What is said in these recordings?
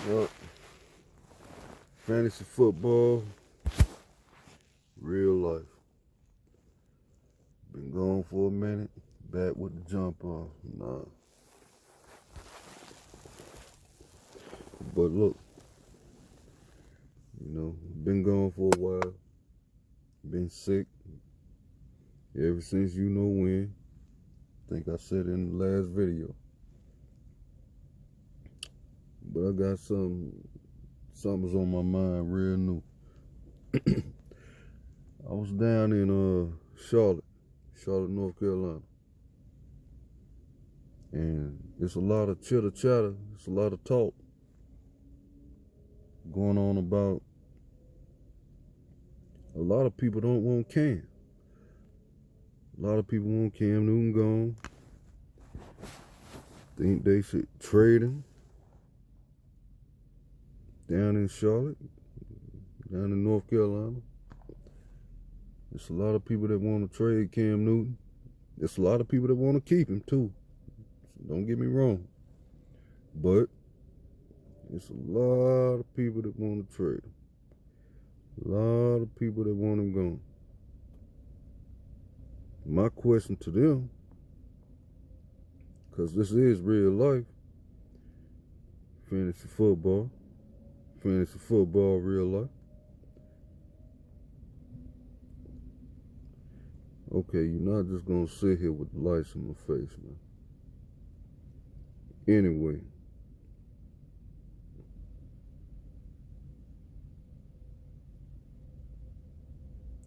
Well, fantasy football, real life. Been gone for a minute. Back with the jump on. Nah. But look, been gone for a while. Been sick ever since you know when. I think I said in the last video. But I got something's on my mind real new. I was down in Charlotte, North Carolina. And it's a lot of chitter chatter, it's a lot of talk going on about a lot of people don't want Cam. A lot of people want Cam Newton gone. Think they should trade him down in Charlotte, down in North Carolina. There's a lot of people that want to trade Cam Newton. There's a lot of people that want to keep him too. Don't get me wrong. But it's a lot of people that want to trade him. A lot of people that want him gone. My question to them, because this is real life, fantasy football real life. Okay, you're not just going to sit here with the lights in my face, man. Anyway,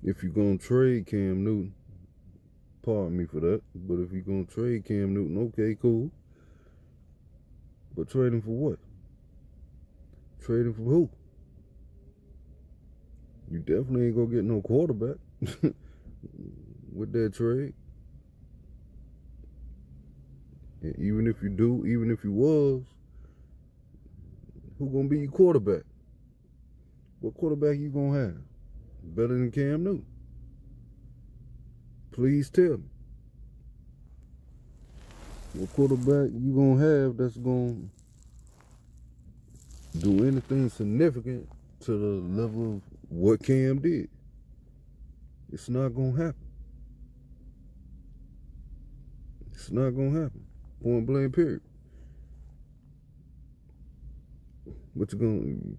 if you're going to trade Cam Newton, pardon me for that, but if you're going to trade Cam Newton, okay, cool. But trade him for what? Trade him for who? You definitely ain't going to get no quarterback with that trade. And even if you do, even if you was, who going to be your quarterback? What quarterback you going to have? Better than Cam Newton? Please tell me. What quarterback you going to have that's going to do anything significant to the level of what Cam did? It's not going to happen. It's not going to happen. Point blank, period. What you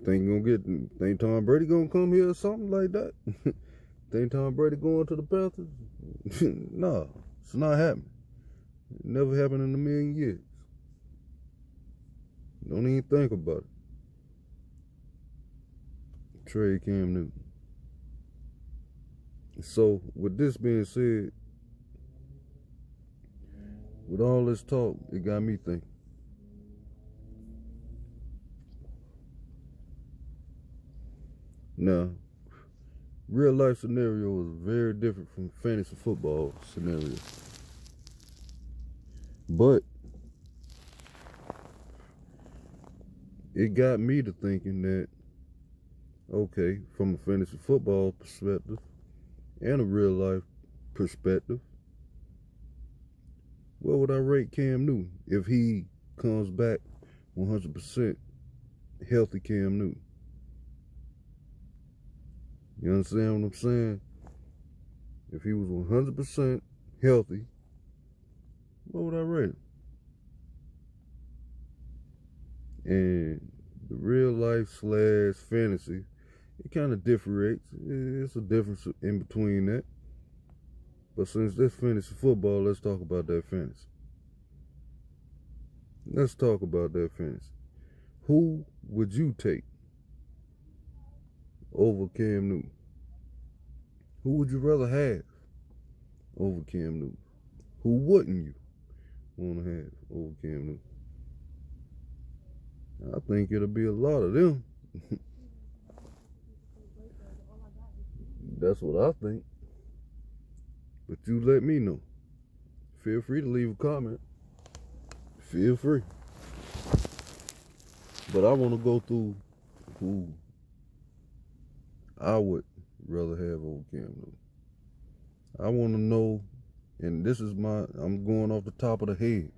think Tom Brady gonna come here or something like that? Think Tom Brady going to the Panthers? No, it's not happening. It never happened in a million years. Don't even think about it. Trade Cam Newton. So, with this being said, with all this talk, it got me thinking. Now, real life scenario is very different from fantasy football scenario. But it got me to thinking that, okay, from a fantasy football perspective and a real life perspective, where would I rate Cam Newton if he comes back 100% healthy Cam Newton? You understand what I'm saying? If he was 100% healthy, what would I rate him? And the real life / fantasy, it kind of differentiates. It's a difference in between that. But since this fantasy football, let's talk about that fantasy. Let's talk about that fantasy. Who would you take over Cam Newton? Who would you rather have over Cam Newton? Who wouldn't you want to have over Cam Newton? I think it'll be a lot of them. That's what I think. But you let me know. Feel free to leave a comment. Feel free. But I want to go through who I would rather have over Cam Newton. I want to know, and this is I'm going off the top of the head.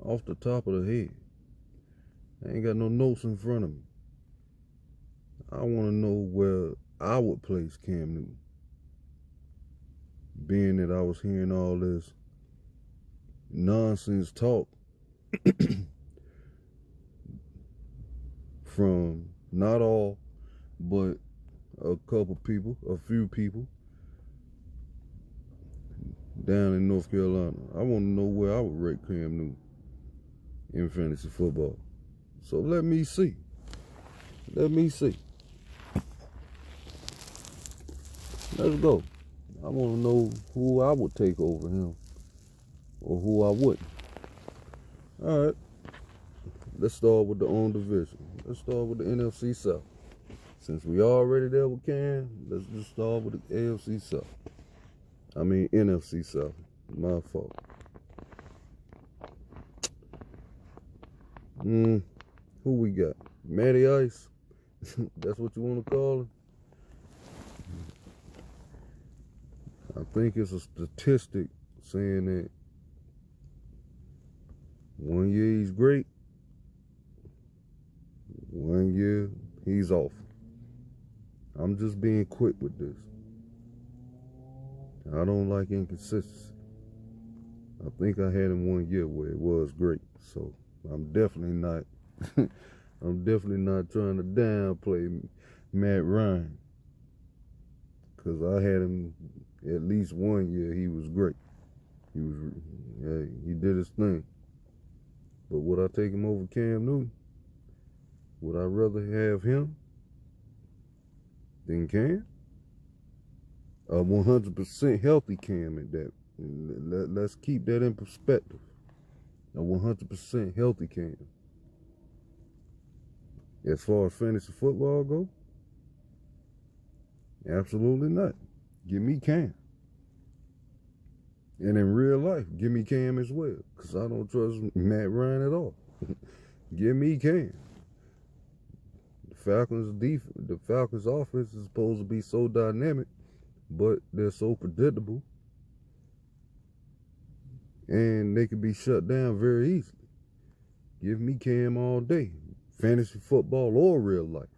Off the top of the head. I ain't got no notes in front of me. I want to know where I would place Cam Newton. Being that I was hearing all this nonsense talk from not all, but a few people down in North Carolina. I want to know where I would rate Cam Newton in fantasy football. So let me see. Let's go. I want to know who I would take over him or who I wouldn't. All right. Let's start with the own division. Let's start with the NFC South. Since we already there with Cam, let's just start with the NFC South. I mean NFC South. My fault. Who we got? Matty Ice. That's what you want to call him? I think it's a statistic saying that 1 year he's great, 1 year he's off. I'm just being quick with this. I don't like inconsistency. I think I had him 1 year where it was great, so I'm definitely not trying to downplay Matt Ryan, because I had him at least 1 year he was great. He did his thing. But would I take him over Cam Newton? Would I rather have him than Cam? A 100% healthy Cam at that. Let's keep that in perspective. A 100% healthy Cam. As far as fantasy football go, absolutely not. Give me Cam. And in real life, give me Cam as well, because I don't trust Matt Ryan at all. Give me Cam. The Falcons offense is supposed to be so dynamic, but they're so predictable, and they can be shut down very easily. Give me Cam all day, fantasy football or real life.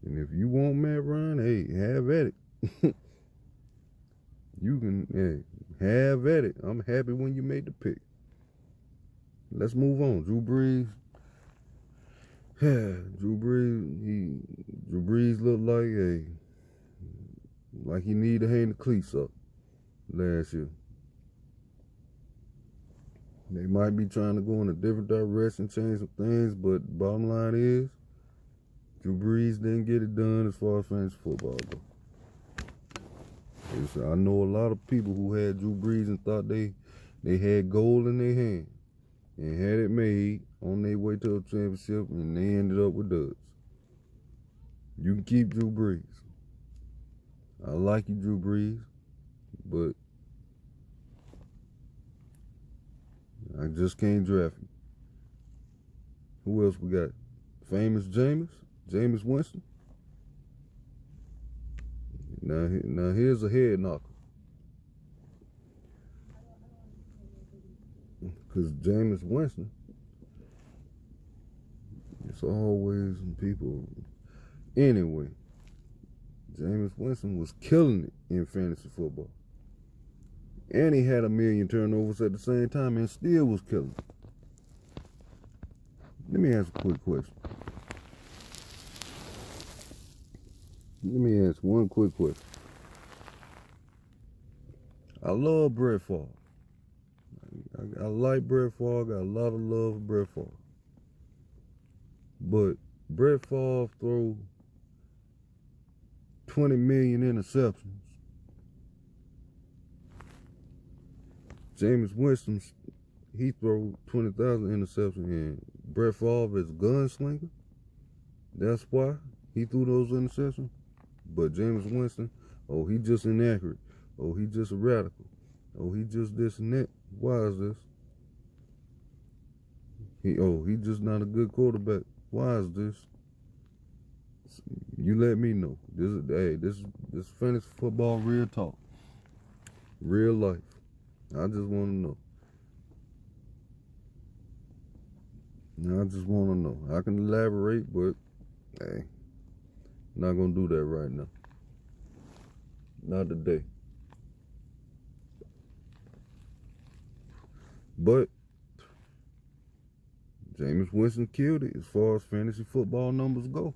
And if you want Matt Ryan, hey, have at it. You can have at it. I'm happy when you made the pick. Let's move on. Drew Brees. Drew Brees looked like he needed to hang the cleats up last year. They might be trying to go in a different direction, change some things, but bottom line is, Drew Brees didn't get it done as far as fantasy football goes. I know a lot of people who had Drew Brees and thought they had gold in their hand and had it made on their way to a championship, and they ended up with duds. You can keep Drew Brees. I like you, Drew Brees, but I just can't draft you. Who else we got? Famous Jameis Winston. Now here's a head knocker. Because Jameis Winston, it's always people. Anyway, Jameis Winston was killing it in fantasy football. And he had 1 million turnovers at the same time and still was killing it. Let me ask a quick question. Let me ask one quick question. I love Brett Favre. I like Brett Favre. Got a lot of love for Brett Favre. But Brett Favre throw 20 million interceptions. Jameis Winston, he throw 20,000 interceptions, and Brett Favre is a gunslinger. That's why he threw those interceptions. But Jameis Winston, oh, he just inaccurate. Oh, he just a radical. Oh, he just this and that. Why is this? He just not a good quarterback. Why is this? You let me know. This is fantasy football, real talk, real life. I just want to know. Now I just want to know. I can elaborate, but hey, not gonna do that right now. Not today. But Jameis Winston killed it as far as fantasy football numbers go,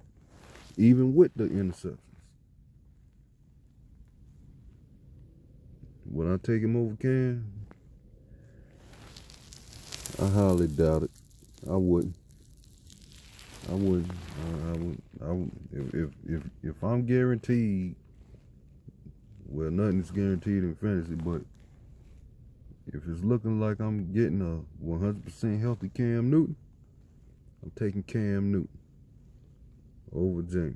even with the interceptions. Would I take him over Cam? I highly doubt it. I wouldn't. I wouldn't. I would. If I'm guaranteed, well, nothing's guaranteed in fantasy, but if it's looking like I'm getting a 100% healthy Cam Newton, I'm taking Cam Newton over Jameis.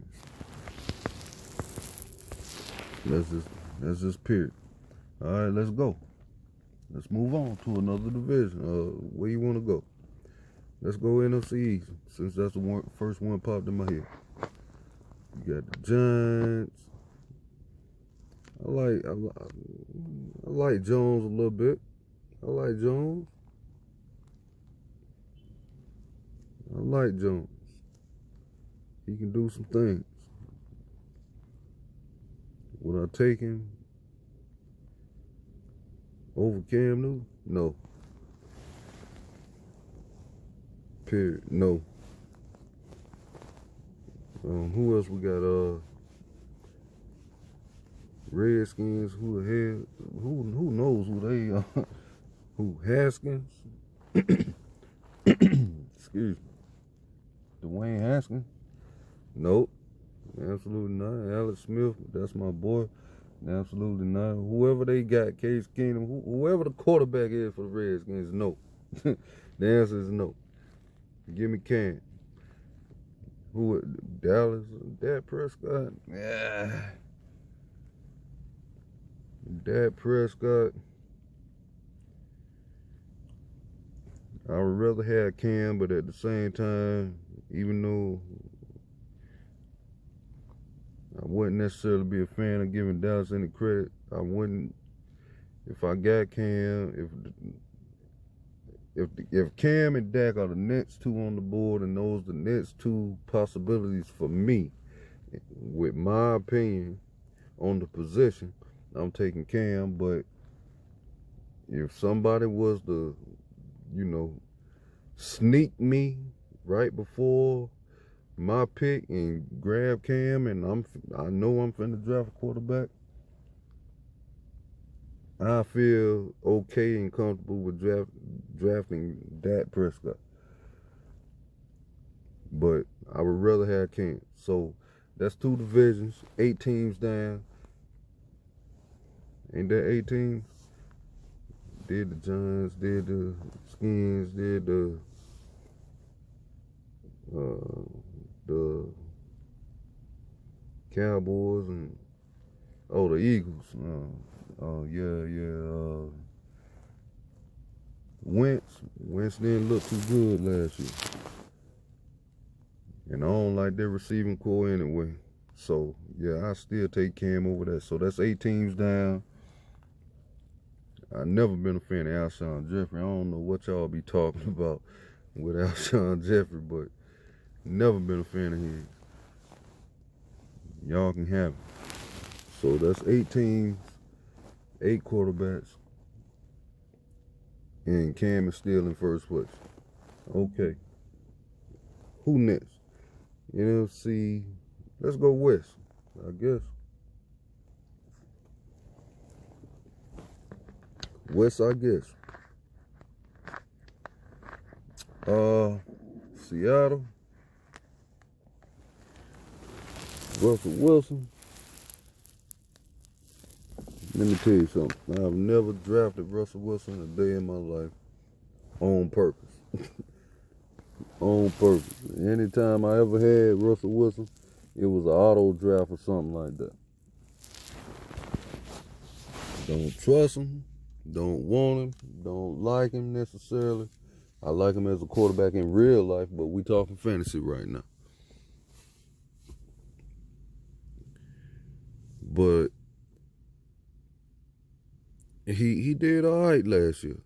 That's just period. All right, let's go. Let's move on to another division. Where you want to go? Let's go NFC East, since that's the first one popped in my head. You got the Giants. I like Jones a little bit. I like Jones. He can do some things. Would I take him over Cam Newton? No. Period. No. Who else we got? Redskins. Who the hell? Who knows who they are? Who? Haskins? Excuse me. Dwayne Haskins? Nope. Absolutely not. Alex Smith, that's my boy. Absolutely not. Whoever they got, Case Keenum, whoever the quarterback is for the Redskins, no. The answer is no. Give me Cam. Who? Dallas? Dak Prescott? Yeah. Dak Prescott. I would rather have Cam, but at the same time, even though I wouldn't necessarily be a fan of giving Dallas any credit, I wouldn't. If I got Cam, if Cam and Dak are the next two on the board, and those the next two possibilities for me, with my opinion on the position, I'm taking Cam. But if somebody was to, sneak me right before my pick and grab Cam, and I know I'm finna draft a quarterback, I feel okay and comfortable with drafting Dak Prescott. But I would rather have Cam. So that's two divisions, 8 teams down. Ain't that 8 teams? Did the Giants, did the Skins, did the Cowboys, and the Eagles. Wentz didn't look too good last year, and I don't like their receiving core anyway. So yeah, I still take Cam over that. So that's 8 teams down. I've never been a fan of Alshon Jeffrey. I don't know what y'all be talking about with Alshon Jeffrey, but never been a fan of his. Y'all can have it. So that's 8 teams, 8 quarterbacks, and Cam is still in first place. Okay. Who next? NFC. Let's go west, I guess. West, I guess. Seattle. Russell Wilson. Let me tell you something. I've never drafted Russell Wilson a day in my life on purpose. On purpose. Anytime I ever had Russell Wilson, it was an auto draft or something like that. Don't trust him. Don't want him. Don't like him necessarily. I like him as a quarterback in real life, but we talking fantasy right now. But he did all right last year.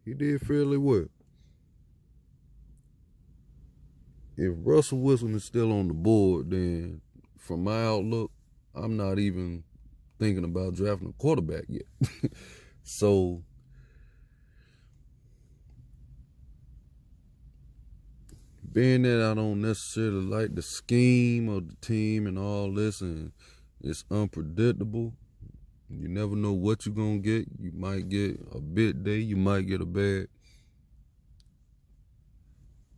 He did fairly well. if Russell Wilson is still on the board, then from my outlook, I'm not even thinking about drafting a quarterback yet. So being that I don't necessarily like the scheme of the team and all this, and it's unpredictable, you never know what you're going to get. You might get a big day, you might get a bad.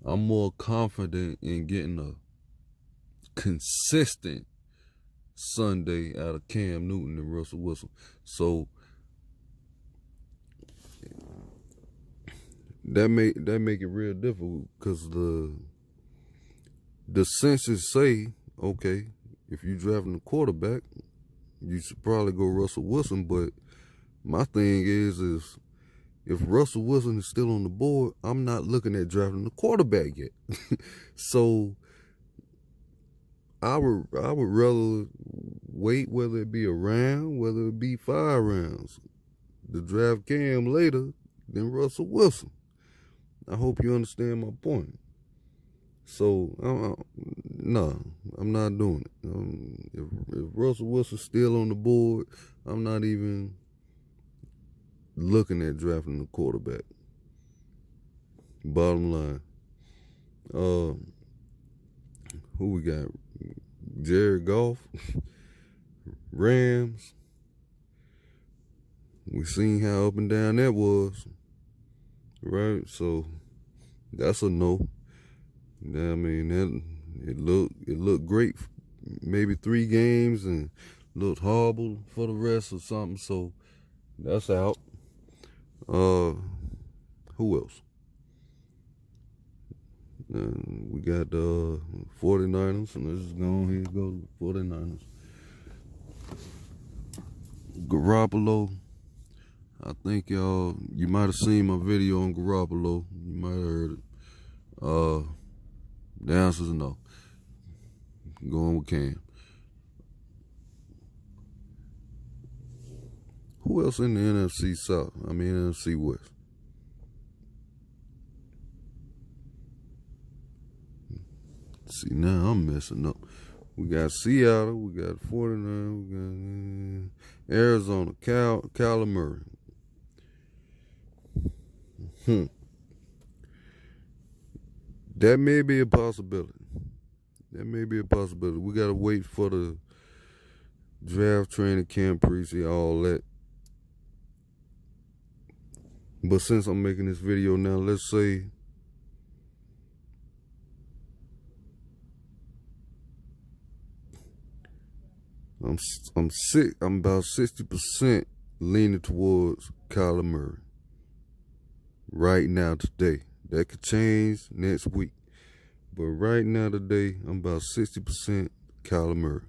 I'm more confident in getting a consistent Sunday out of Cam Newton than Russell Wilson. So that make it real difficult, because the census say, okay, if you drafting a quarterback, you should probably go Russell Wilson. But my thing is if Russell Wilson is still on the board, I'm not looking at drafting a quarterback yet. So I would rather wait, whether it be a round, whether it be 5 rounds, to draft Cam later than Russell Wilson. I hope you understand my point. So, no, I'm not doing it. If Russell Wilson's still on the board, I'm not even looking at drafting a quarterback. Bottom line. Who we got? Jared Goff. Rams. We seen how up and down that was. Right? So, that's a no. I mean, it looked great, maybe 3 games, and looked horrible for the rest or something. So that's out. Who else? We got the 49ers, and let's just go on here and go to the 49ers. Garoppolo. I think you might have seen my video on Garoppolo. You might have heard it. The answer is no. Going with Cam. Who else in the NFC South? I mean, NFC West. See, now I'm messing up. We got Seattle. We got 49. We got Arizona. Kyler Murray. That may be a possibility. We got to wait for the draft, training camp, preseason, all that. But since I'm making this video now, let's say I'm about 60% leaning towards Kyler Murray right now, today. That could change next week. But right now, today, I'm about 60% Kyler Murray.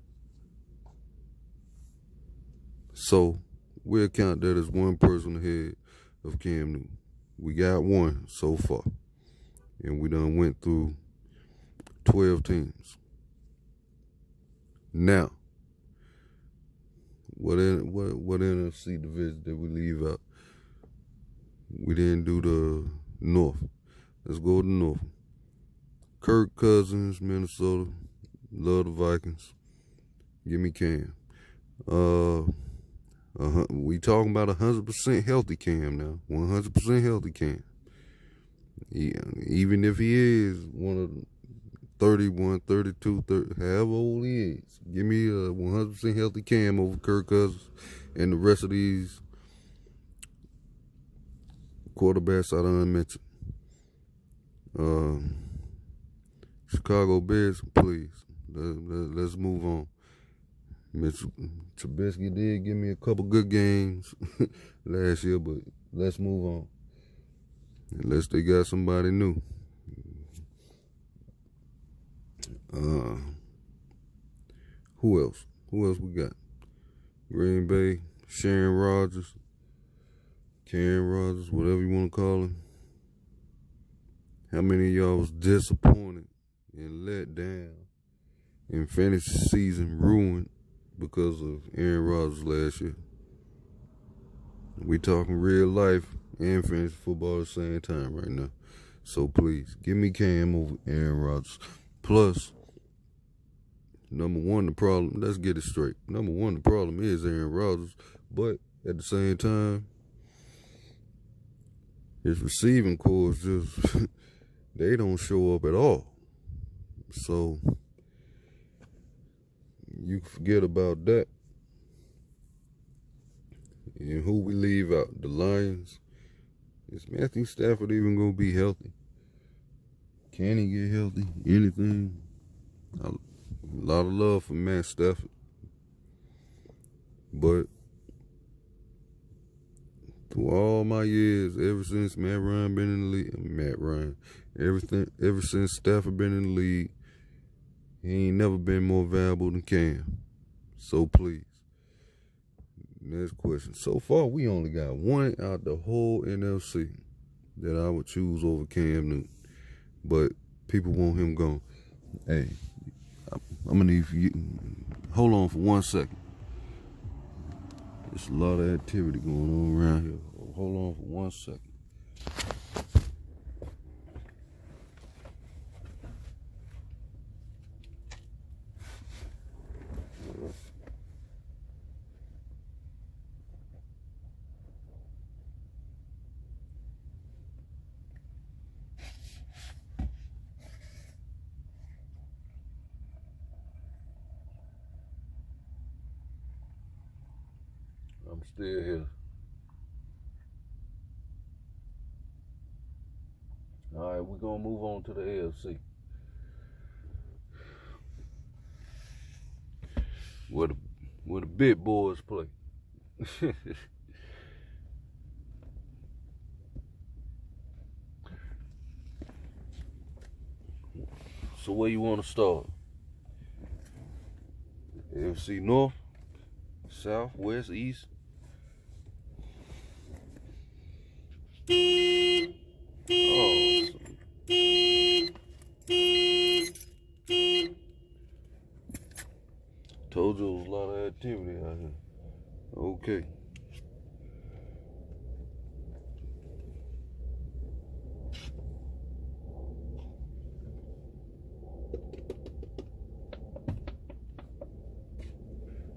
So we'll count that as one person ahead of Cam Newton. We got one so far. And we done went through 12 teams. Now, what NFC division did we leave out? We didn't do the North. Let's go to the North. Kirk Cousins, Minnesota. Love the Vikings. Give me Cam. We talking about 100% healthy Cam now. 100% healthy Cam. Even if he is one of 31, 32, 30, however old he is, give me a 100% healthy Cam over Kirk Cousins and the rest of these quarterbacks I done mentioned. Chicago Bears, please. Let's move on. Mitch Trubisky did give me a couple good games last year, but let's move on. Unless they got somebody new. Who else? Who else we got? Green Bay, Sharon Rodgers, Karen Rodgers, whatever you want to call him. How many of y'all was disappointed and let down and fantasy season ruined because of Aaron Rodgers last year? We talking real life and fantasy football at the same time right now. So please, give me Cam over Aaron Rodgers. Plus, number one, the problem, let's get it straight. Number one, the problem is Aaron Rodgers, but at the same time, his receiving corps just, they don't show up at all. So, you forget about that. And who we leave out? The Lions. Is Matthew Stafford even going to be healthy? Can he get healthy? Anything? A lot of love for Matt Stafford. But through all my years, ever since Matt Ryan been in the league, ever since Stafford been in the league, he ain't never been more valuable than Cam. So please. Next question. So far, we only got one out the whole NFC that I would choose over Cam Newton. But people want him gone. Hey, I'm going to need for you. Hold on for 1 second. There's a lot of activity going on around here. Hold on for 1 second. I'm still here. All right, we're going to move on to the AFC. Where the big boys play. So where you want to start? AFC North, South, West, East? Oh, told you there was a lot of activity out here. Okay.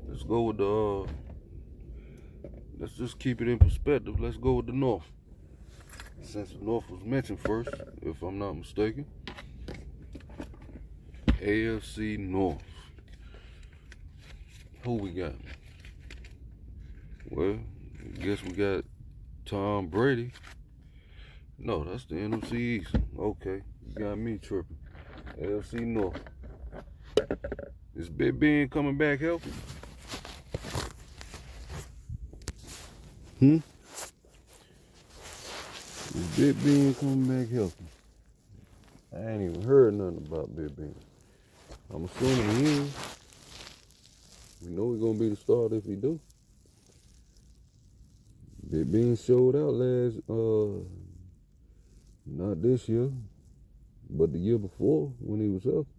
Let's go with the, let's just keep it in perspective. Let's go with the North. Since the North was mentioned first, if I'm not mistaken. AFC North. Who we got? Well, I guess we got Tom Brady. No, that's the NFC East. Okay, you got me tripping. AFC North. Is Big Ben coming back healthy? Is Big Ben coming back healthy? I ain't even heard nothing about Big Ben. I'm assuming he is. We know he's gonna be the starter if he do. Big Ben showed out not this year, but the year before when he was healthy.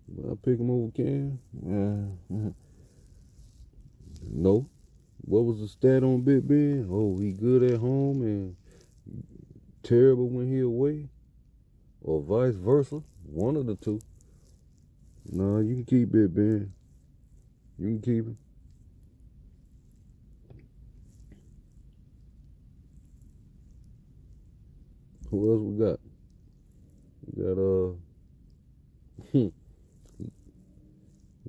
When I pick him over Cam, no. What was the stat on Big Ben? Oh, he good at home and terrible when he away, or vice versa. One of the two. No, you can keep Big Ben. You can keep him. Who else we got?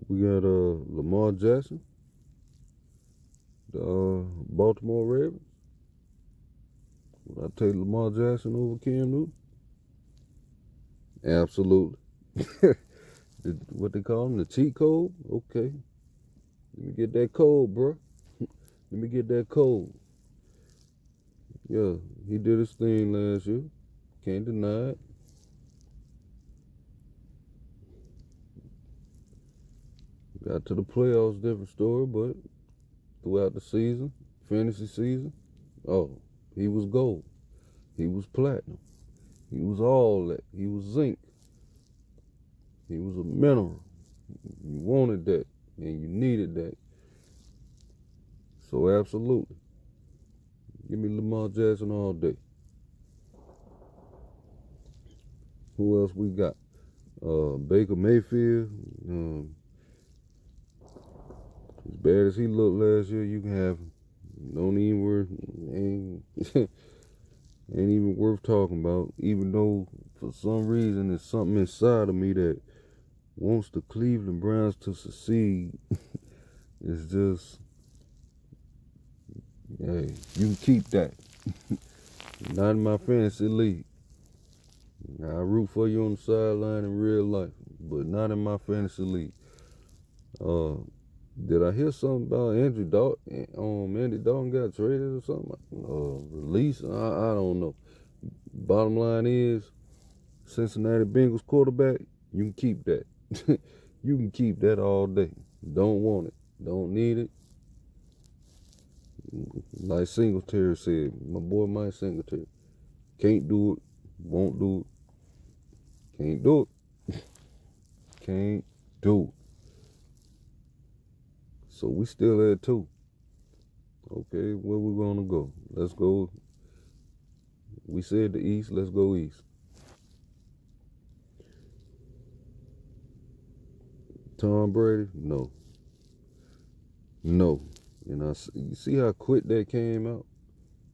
We got Lamar Jackson, the Baltimore Ravens. Would I take Lamar Jackson over Cam Newton? Absolutely. What they call him, the cheat code? Okay. Let me get that code, bro. Let me get that code. Yeah, he did his thing last year. Can't deny it. Got to the playoffs, different story, but throughout the season, fantasy season, oh, he was gold. He was platinum. He was all that. He was zinc. He was a mineral. You wanted that, and you needed that. So absolutely. Give me Lamar Jackson all day. Who else we got? Baker Mayfield, as bad as he looked last year, you can have him. Don't even worry. Ain't even worth talking about. Even though for some reason there's something inside of me that wants the Cleveland Browns to succeed. It's just, hey, you can keep that. Not in my fantasy league. I root for you on the sideline in real life, but not in my fantasy league. Did I hear something about Andy Dalton got traded or something? Released? I don't know. Bottom line is, Cincinnati Bengals quarterback, you can keep that. You can keep that all day. Don't want it. Don't need it. Like Singletary said, my boy Mike Singletary. Can't do it. Won't do it. Can't do it. Can't do it. So we still at 2. Okay, where we gonna go? Let's go. We said the East. Let's go East. Tom Brady? No. No. And you see how quick that came out?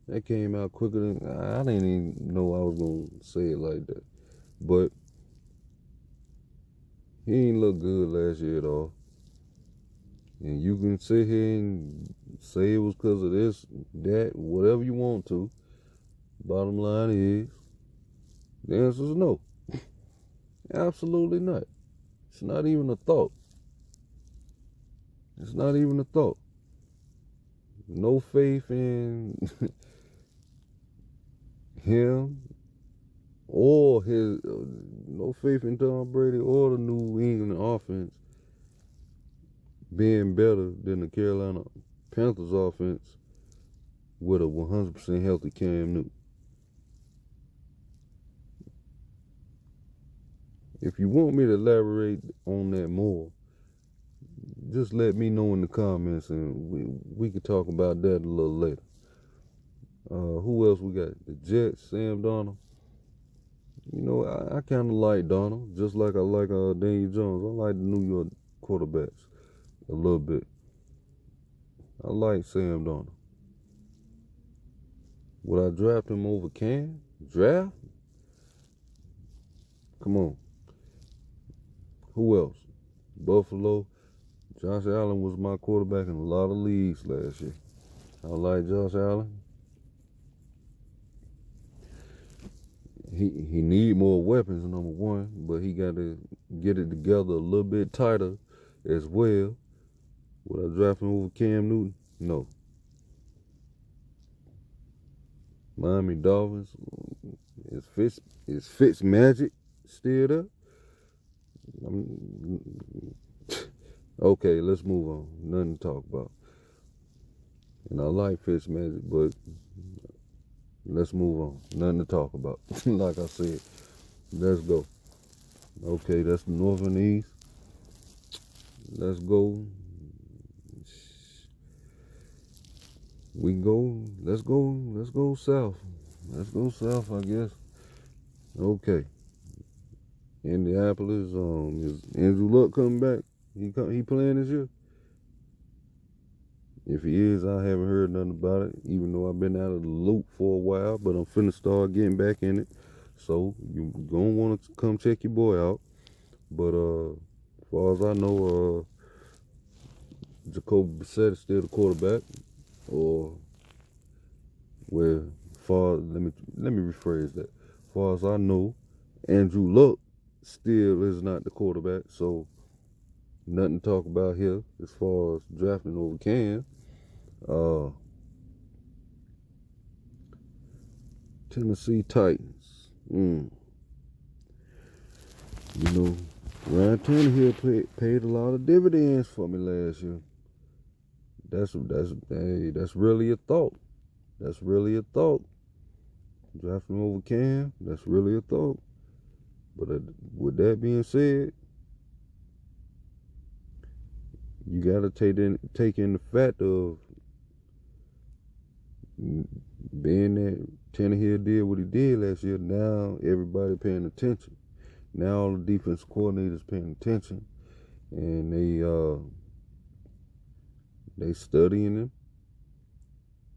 That came out quicker than I didn't even know I was gonna say it like that. But he ain't look good last year at all. And you can sit here and say it was because of this, that, whatever you want to. Bottom line is, the answer is no. Absolutely not. It's not even a thought. It's not even a thought. No faith in him or no faith in Tom Brady or the New England offense being better than the Carolina Panthers offense with a 100% healthy Cam Newton. If you want me to elaborate on that more, just let me know in the comments and we could talk about that a little later. Who else we got? The Jets, Sam Darnold. You know, I kind of like Darnold, just like I like Daniel Jones. I like the New York quarterbacks a little bit. I like Sam Darnold. Would I draft him over Cam? Draft? Come on. Who else? Buffalo. Josh Allen was my quarterback in a lot of leagues last year. I like Josh Allen. He need more weapons, number one, but he got to get it together a little bit tighter as well. Would I draft him over Cam Newton? No. Miami Dolphins. Is Fitz Magic still there? Okay, let's move on. Nothing to talk about. And I like Fitz Magic, but let's move on. Nothing to talk about. Like I said, let's go. Okay, that's the North and the East. Let's go. Let's go south. Let's go south, I guess. Okay. Indianapolis, is Andrew Luck coming back? He playing this year? If he is, I haven't heard nothing about it, even though I've been out of the loop for a while, but I'm finna start getting back in it. So you gonna want to come check your boy out. But as far as I know, Jacoby Brissett is still the quarterback. Or let me rephrase that. As far as I know, Andrew Luck still is not the quarterback, so nothing to talk about here as far as drafting over Cam. Tennessee Titans. You know, Ryan Tannehill paid a lot of dividends for me last year. That's really a thought. That's really a thought. Drafting over Cam, that's really a thought. But with that being said, you got to take in the fact of being that Tannehill did what he did last year. Now everybody paying attention. Now all the defense coordinators paying attention, and they studying him,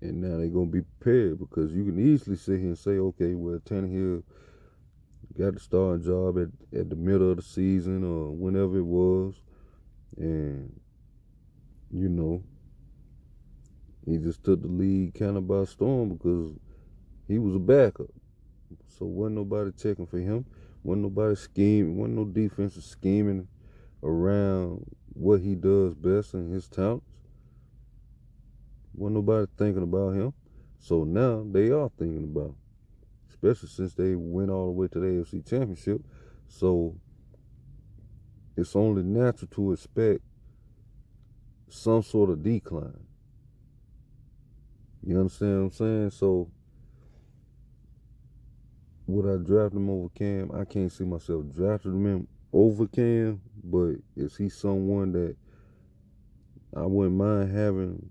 and now they're gonna be prepared, because you can easily sit here and say, okay, well, Tannehill got the starting job at the middle of the season or whenever it was, and you know, he just took the league kind of by storm because he was a backup. So wasn't nobody checking for him. Wasn't nobody scheming. Wasn't no defensive scheming around what he does best and his talents. Wasn't nobody thinking about him. So now they are thinking about him, especially since they went all the way to the AFC Championship. So it's only natural to expect some sort of decline. You understand what I'm saying? So would I draft him over Cam? I can't see myself drafting him over Cam, but is he someone that I wouldn't mind having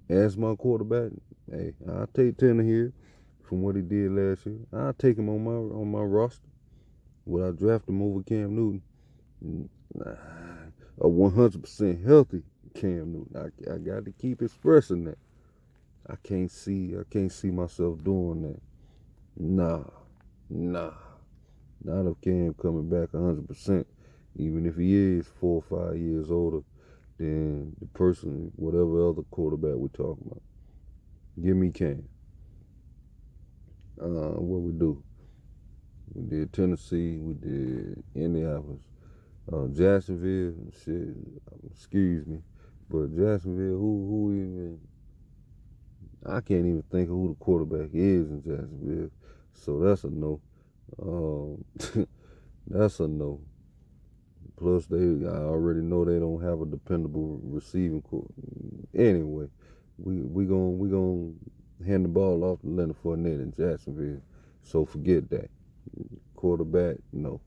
as my quarterback? Hey, I'll take Tannehill from what he did last year. I'll take him on my roster. Would I draft him over Cam Newton? A 100% healthy Cam Newton. I got to keep expressing that. I can't see myself doing that. Nah. Not if Cam coming back 100%. Even if he is 4 or 5 years older than the person, whatever other quarterback we're talking about. Give me Cam. What we do? We did Tennessee. We did Indianapolis. Jacksonville. Shit. Excuse me. But Jacksonville, who even... I can't even think of who the quarterback is in Jacksonville. So that's a no. That's a no. Plus, I already know they don't have a dependable receiving core. Anyway, we gonna hand the ball off to Leonard Fournette in Jacksonville. So forget that. Quarterback, no.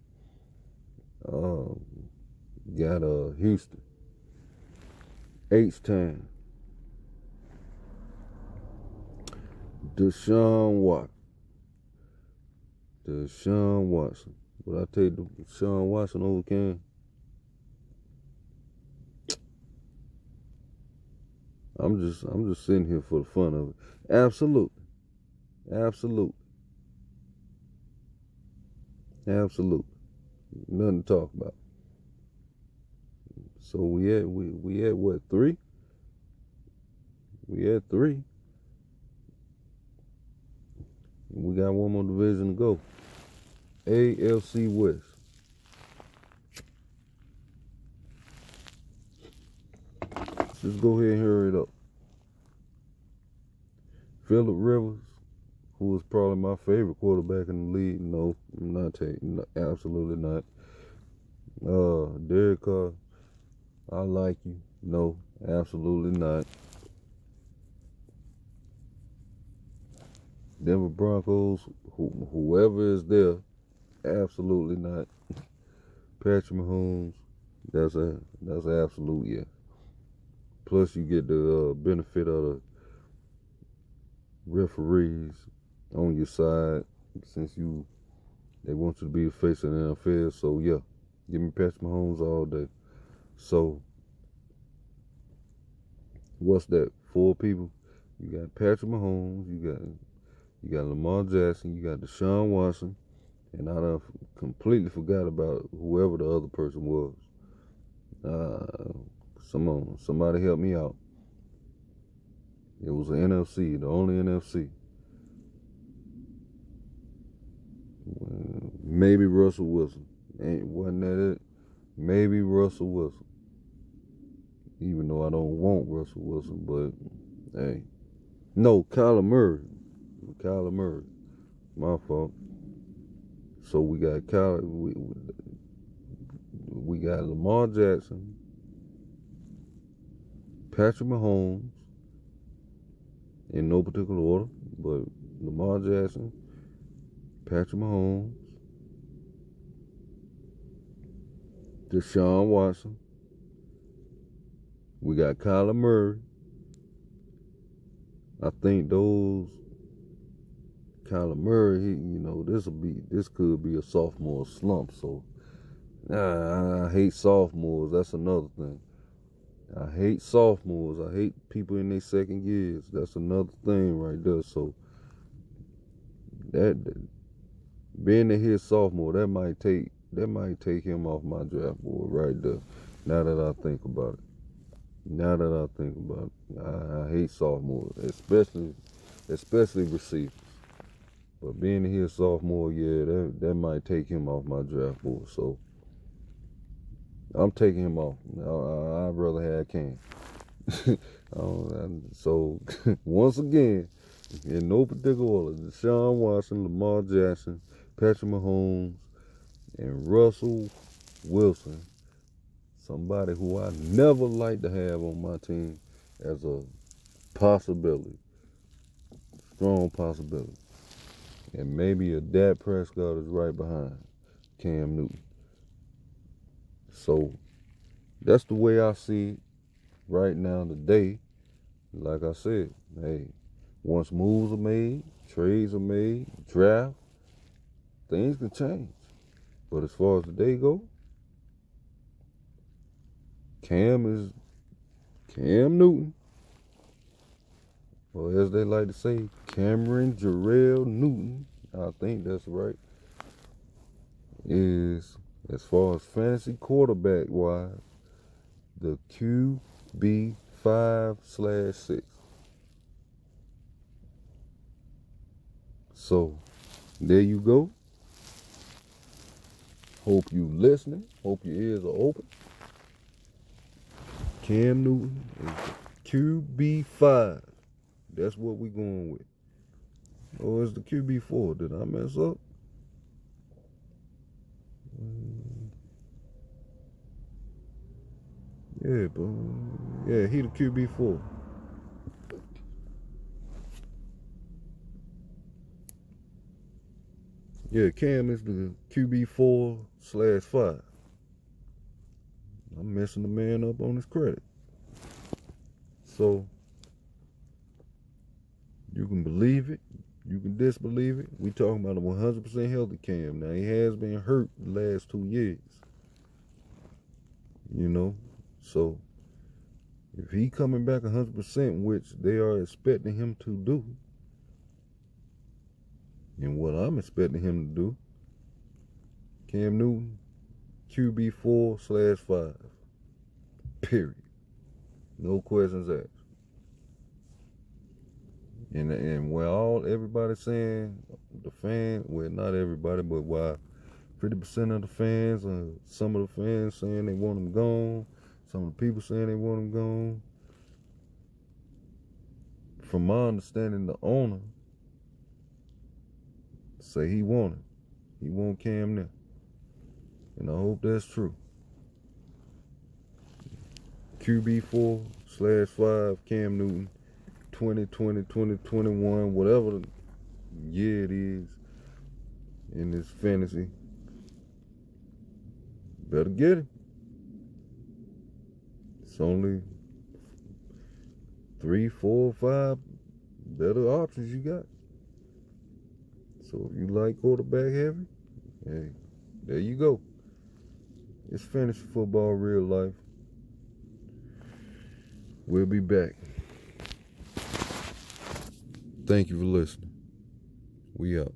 Got Houston. H-Town. Deshaun Watson. Would I take Deshaun Watson over Cam? I'm just sitting here for the fun of it. Absolutely. Nothing to talk about. So we at what, 3? We at 3. We got one more division to go. AFC West. Just go ahead and hurry it up. Phillip Rivers, who is probably my favorite quarterback in the league. No, I'm not taking. No, absolutely not. Derek Carr, I like you. No, absolutely not. Denver Broncos, whoever is there, absolutely not. Patrick Mahomes, that's an absolute yes. Plus, you get the benefit of the referees on your side, since they want you to be the face of the NFL. So yeah, give me Patrick Mahomes all day. So what's that? 4 people. You got Patrick Mahomes. You got Lamar Jackson. You got Deshaun Watson, and I done completely forgot about whoever the other person was. Somebody help me out. It was an NFC, the only NFC. Maybe Russell Wilson. Wasn't that it? Maybe Russell Wilson. Even though I don't want Russell Wilson, but hey. No, Kyler Murray. My fault. So we got Kyler. We got Lamar Jackson, Patrick Mahomes, in no particular order, but Lamar Jackson, Patrick Mahomes, Deshaun Watson. We got Kyler Murray. I think those Kyler Murray, this could be a sophomore slump. So I hate sophomores. That's another thing. I hate sophomores. I hate people in their second years. That's another thing right there. So that being a his sophomore, that might take him off my draft board right there. Now that I think about it. I hate sophomores, especially receivers. But being a his sophomore, yeah, that might take him off my draft board. So I'm taking him off. I'd rather have Cam. So once again, in no particular order, Deshaun Watson, Lamar Jackson, Patrick Mahomes, and Russell Wilson, somebody who I never like to have on my team as a possibility, strong possibility. And maybe a Dak Prescott is right behind Cam Newton. So that's the way I see it right now today. Like I said, hey, once moves are made, trades are made, draft, things can change. But as far as the day go, Cam Newton, or as they like to say, Cameron Jarrell Newton, I think that's right, is, as far as fantasy quarterback wise, the QB 5/6. So there you go. Hope you listening. Hope your ears are open. Cam Newton is the QB 5. That's what we going with. Or is the QB 4? Did I mess up? Yeah, but yeah, he the QB 4. Yeah, Cam is the QB 4/5. I'm messing the man up on his credit. So you can believe it, you can disbelieve it. We talking about a 100% healthy Cam. Now he has been hurt the last 2 years. So if he coming back 100%, which they are expecting him to do, and what I'm expecting him to do, Cam Newton, QB 4/5. Period. No questions asked. And while everybody's saying, the fans, well, not everybody, but why 50% of the fans, some of the fans saying they want him gone, some of the people saying they want him gone. From my understanding, the owner say he want him. He want Cam now. And I hope that's true. QB 4/5, Cam Newton, 2020, 2021, whatever year it is in this fantasy. Better get it. It's only 3, 4, 5 better options you got. So if you like quarterback heavy, hey, there you go. It's fantasy football, real life. We'll be back. Thank you for listening. We out.